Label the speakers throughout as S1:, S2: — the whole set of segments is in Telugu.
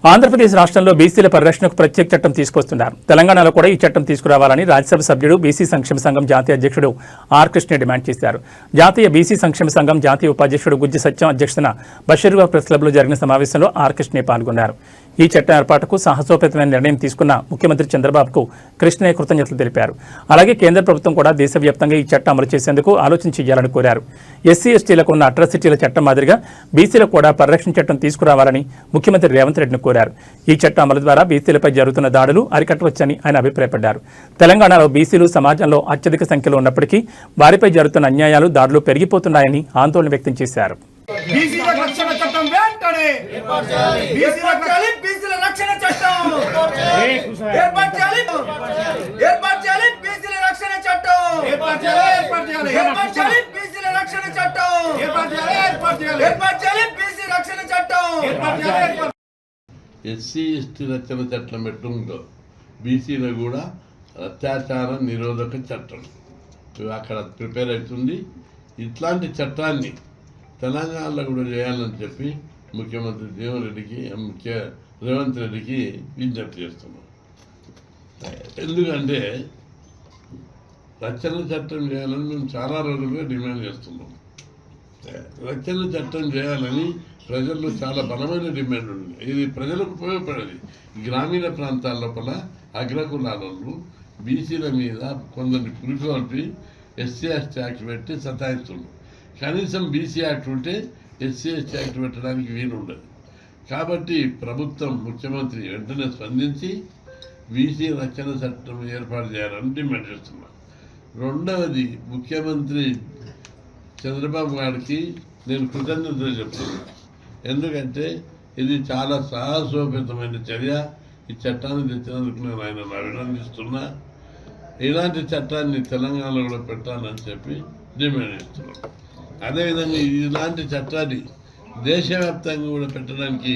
S1: ఆంధ్రప్రదేశ్ రాష్ట్రంలో బీసీల పరిరక్షణకు ప్రత్యేక చట్టం తీసుకొస్తున్నారు. తెలంగాణలో కూడా ఈ చట్టం తీసుకురావాలని రాజ్యసభ సభ్యుడు బీసీ సంక్షేమ సంఘం జాతీయ అధ్యక్షుడు ఆర్ కృష్ణ డిమాండ్ చేశారు. జాతీయ బీసీ సంక్షేమ సంఘం జాతీయ ఉపాధ్యక్షుడు గుజ్జి సత్యం అధ్యక్షతన బషీర్బాగ్ ప్రెస్ క్లబ్లో జరిగిన సమావేశంలో ఆర్ కృష్ణ పాల్గొన్నారు. ఈ చట్టం ఏర్పాటుకు సాహసోపేతమైన నిర్ణయం తీసుకున్న ముఖ్యమంత్రి చంద్రబాబుకు కృష్ణయ్య కృతజ్ఞతలు తెలిపారు. అలాగే కేంద్ర ప్రభుత్వం కూడా దేశవ్యాప్తంగా ఈ చట్టం అమలు చేసేందుకు ఆలోచన చేయాలని కోరారు. ఎస్సీ ఎస్టీలకు ఉన్న అట్రాసిటీల చట్టం మాదిరిగా బీసీలకు కూడా పరిరక్షణ చట్టం తీసుకురావాలని ముఖ్యమంత్రి రేవంత్ రెడ్డిని కోరారు. ఈ చట్టం అమలు ద్వారా బీసీలపై జరుగుతున్న దాడులు అరికట్టవచ్చని ఆయన అభిప్రాయపడ్డారు. తెలంగాణలో బీసీలు సమాజంలో అత్యధిక సంఖ్యలో ఉన్నప్పటికీ వారిపై జరుగుతున్న అన్యాయాలు, దాడులు పెరిగిపోతున్నాయని ఆందోళన వ్యక్తం చేశారు.
S2: బీసీల రక్షణ చట్టం వెంటనే బీసీల రక్షణ చట్టం ఏర్పాటు చేయాలి. బీసీల రక్షణ చట్టం ఏర్పాటు చేయాలి. బీసీల రక్షణ చట్టం ఏర్పాటు చేయాలి. బీసీ రక్షణ చట్టం
S3: ఎస్సీ ఎస్టీ రక్షణ చట్టం ఎట్లుందో బీసీలో కూడా అత్యాచార నిరోధక చట్టం అక్కడ ప్రిపేర్ అవుతుంది. ఇట్లాంటి చట్టాన్ని తెలంగాణలో కూడా చేయాలని చెప్పి ముఖ్యమంత్రి రేవంత్ రెడ్డికి విజ్ఞప్తి చేస్తున్నాం. ఎందుకంటే రక్షణ చట్టం చేయాలని మేము చాలా రోజులుగా డిమాండ్ చేస్తున్నాం. రక్షణ చట్టం చేయాలని ప్రజల్లో చాలా బలమైన డిమాండ్ ఉంది. ఇది ప్రజలకు ఉపయోగపడేది. గ్రామీణ ప్రాంతాల లోపల అగ్రకులాలను బీసీల మీద కొందరిని పురికొల్పి ఎస్సీ ఎస్టీ యాక్ట్ పెట్టి సతాయిస్తున్నారు. కనీసం బీసీ యాక్ట్ ఉంటే ఎస్సీ ఎస్టీ యాక్ట్ పెట్టడానికి వీలుండదు. కాబట్టి ప్రభుత్వం, ముఖ్యమంత్రి వెంటనే స్పందించి బీసీ రక్షణ చట్టం ఏర్పాటు చేయాలని డిమాండ్ చేస్తున్నాం. రెండవది, ముఖ్యమంత్రి చంద్రబాబు గారికి నేను కృతజ్ఞతలు చెప్తున్నాను. ఎందుకంటే ఇది చాలా సాహసోపేతమైన చర్య. ఈ చట్టాన్ని తెచ్చినందుకు నేను ఆయనను అభినందిస్తున్నా. ఇలాంటి చట్టాన్ని తెలంగాణలో కూడా పెట్టాలని చెప్పి డిమాండ్ చేస్తున్నాం. అదేవిధంగా ఇలాంటి చట్టాన్ని దేశవ్యాప్తంగా కూడా పెట్టడానికి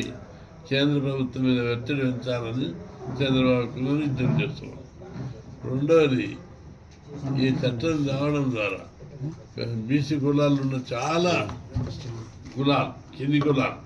S3: కేంద్ర ప్రభుత్వం మీద ఒత్తిడి పెంచాలని చంద్రబాబు విజ్ఞప్తి చేస్తున్నాం. రెండవది, ఈ చట్టం రావడం ద్వారా బీసీ కులాలు ఉన్న చాలా కులాలు, కింది కులాలు